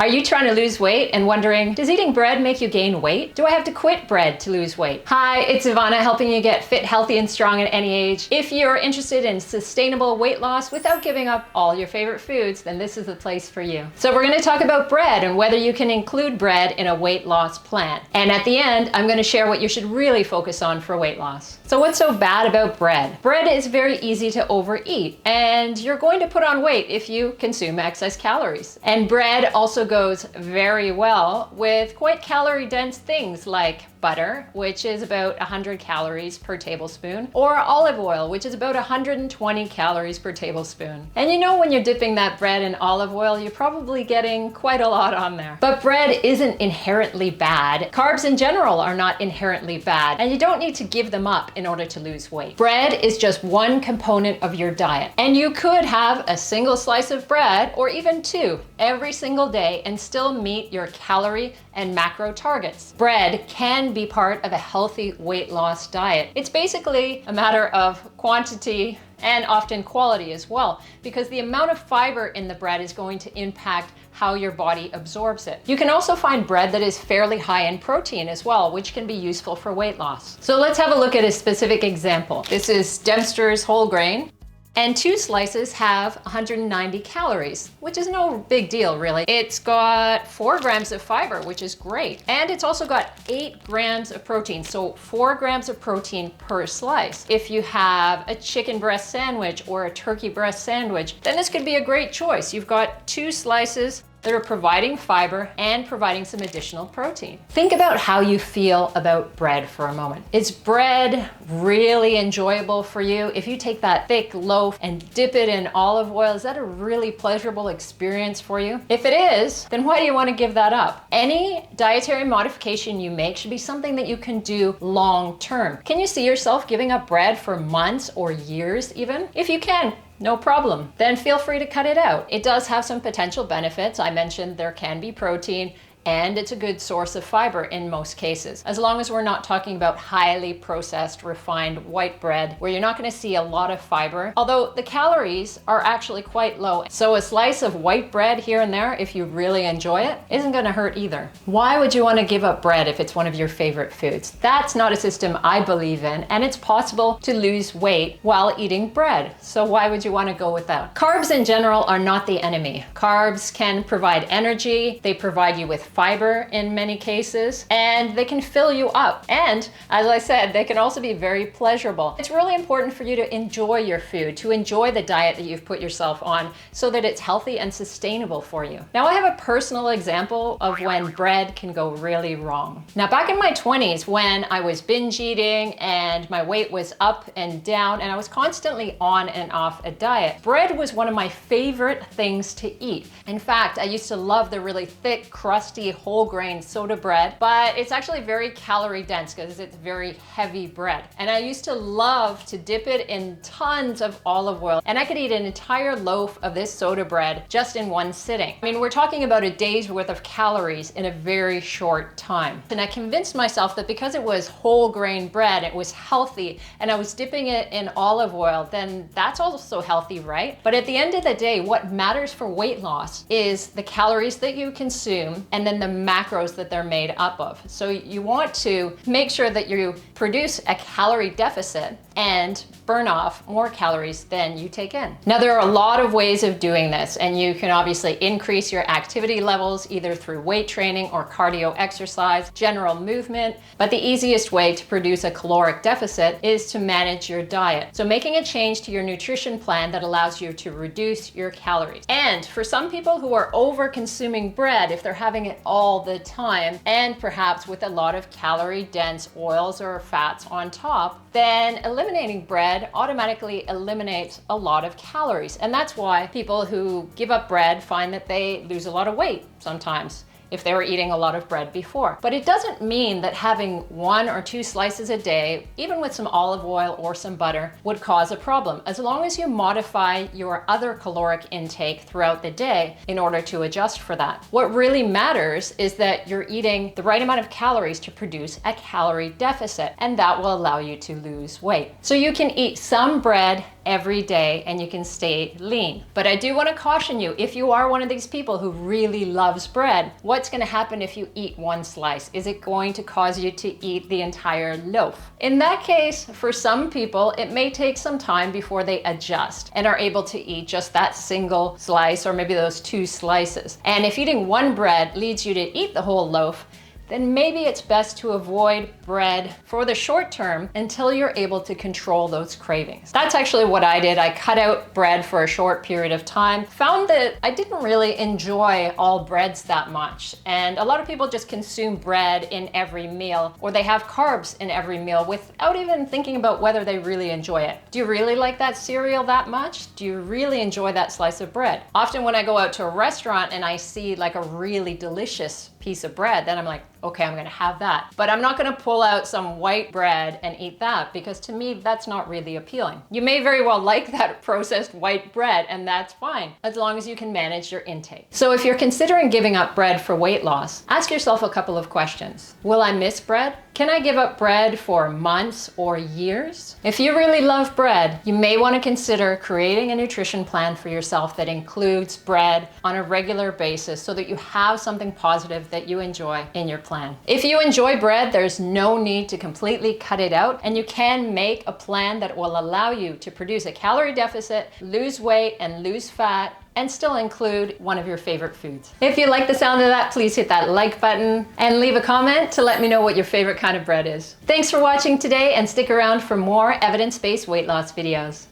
Are you trying to lose weight and wondering, does eating bread make you gain weight? Do I have to quit bread to lose weight? Hi, it's Ivana, helping you get fit, healthy, and strong at any age. If you're interested in sustainable weight loss without giving up all your favorite foods, then this is the place for you. So we're going to talk about bread and whether you can include bread in a weight loss plan. And at the end, I'm going to share what you should really focus on for weight loss. So what's so bad about bread? Bread is very easy to overeat, and you're going to put on weight if you consume excess calories. And bread also goes very well with quite calorie dense things like butter, which is about 100 calories per tablespoon, or olive oil, which is about 120 calories per tablespoon. And you know, when you're dipping that bread in olive oil, you're probably getting quite a lot on there. But bread isn't inherently bad. Carbs in general are not inherently bad, and you don't need to give them up in order to lose weight. Bread is just one component of your diet, and you could have a single slice of bread or even two every single day and still meet your calorie and macro targets. Bread can be part of a healthy weight loss diet. It's basically a matter of quantity and often quality as well, because the amount of fiber in the bread is going to impact how your body absorbs it. You can also find bread that is fairly high in protein as well, which can be useful for weight loss. So let's have a look at a specific example. This is Dempster's whole grain. And two slices have 190 calories, which is no big deal really. It's got 4 grams of fiber, which is great. And it's also got 8 grams of protein, so 4 grams of protein per slice. If you have a chicken breast sandwich or a turkey breast sandwich, then this could be a great choice. You've got 2 slices that are providing fiber and providing some additional protein. Think about how you feel about bread for a moment. Is bread really enjoyable for you? If you take that thick loaf and dip it in olive oil, is that a really pleasurable experience for you? If it is, then why do you want to give that up? Any dietary modification you make should be something that you can do long term. Can you see yourself giving up bread for months or years even? If you can, no problem. Then feel free to cut it out. It does have some potential benefits. I mentioned there can be protein, and it's a good source of fiber in most cases, as long as we're not talking about highly processed, refined white bread, where you're not going to see a lot of fiber, although the calories are actually quite low. So a slice of white bread here and there, if you really enjoy it, isn't going to hurt either. Why would you want to give up bread if it's one of your favorite foods? That's not a system I believe in, and it's possible to lose weight while eating bread. So why would you want to go with that? Carbs in general are not the enemy. Carbs can provide energy, they provide you with fiber in many cases, and they can fill you up. And as I said, they can also be very pleasurable. It's really important for you to enjoy your food, to enjoy the diet that you've put yourself on so that it's healthy and sustainable for you. Now, I have a personal example of when bread can go really wrong. Now, back in my 20s, when I was binge eating and my weight was up and down and I was constantly on and off a diet, bread was one of my favorite things to eat. In fact, I used to love the really thick, crusty, whole grain soda bread, but it's actually very calorie dense because it's very heavy bread. And I used to love to dip it in tons of olive oil, and I could eat an entire loaf of this soda bread just in one sitting. I mean, we're talking about a day's worth of calories in a very short time. And I convinced myself that because it was whole grain bread, it was healthy, and I was dipping it in olive oil, then that's also healthy, right? But at the end of the day, what matters for weight loss is the calories that you consume and then the macros that they're made up of. So you want to make sure that you produce a calorie deficit and burn off more calories than you take in. Now, there are a lot of ways of doing this, and you can obviously increase your activity levels either through weight training or cardio exercise, general movement, but the easiest way to produce a caloric deficit is to manage your diet. So making a change to your nutrition plan that allows you to reduce your calories. And for some people who are over consuming bread, if they're having it all the time and perhaps with a lot of calorie dense oils or fats on top, then eliminating bread automatically eliminates a lot of calories. And that's why people who give up bread find that they lose a lot of weight sometimes if they were eating a lot of bread before. But it doesn't mean that having 1 or 2 slices a day, even with some olive oil or some butter, would cause a problem, as long as you modify your other caloric intake throughout the day in order to adjust for that. What really matters is that you're eating the right amount of calories to produce a calorie deficit, and that will allow you to lose weight. So you can eat some bread every day and you can stay lean. But I do want to caution you, if you are one of these people who really loves bread, what's going to happen if you eat one slice? Is it going to cause you to eat the entire loaf? In that case, for some people, it may take some time before they adjust and are able to eat just that single slice or maybe those 2 slices. And if eating one bread leads you to eat the whole loaf, then maybe it's best to avoid bread for the short term until you're able to control those cravings. That's actually what I did. I cut out bread for a short period of time, found that I didn't really enjoy all breads that much. And a lot of people just consume bread in every meal, or they have carbs in every meal without even thinking about whether they really enjoy it. Do you really like that cereal that much? Do you really enjoy that slice of bread? Often when I go out to a restaurant and I see like a really delicious piece of bread, then I'm like, okay, I'm gonna have that. But I'm not gonna pull out some white bread and eat that, because to me, that's not really appealing. You may very well like that processed white bread, and that's fine, as long as you can manage your intake. So if you're considering giving up bread for weight loss, ask yourself a couple of questions. Will I miss bread? Can I give up bread for months or years? If you really love bread, you may want to consider creating a nutrition plan for yourself that includes bread on a regular basis so that you have something positive that you enjoy in your plan. If you enjoy bread, there's no need to completely cut it out, and you can make a plan that will allow you to produce a calorie deficit, lose weight, and lose fat, and still include one of your favorite foods. If you like the sound of that, please hit that like button and leave a comment to let me know what your favorite kind of bread is. Thanks for watching today, and stick around for more evidence-based weight loss videos.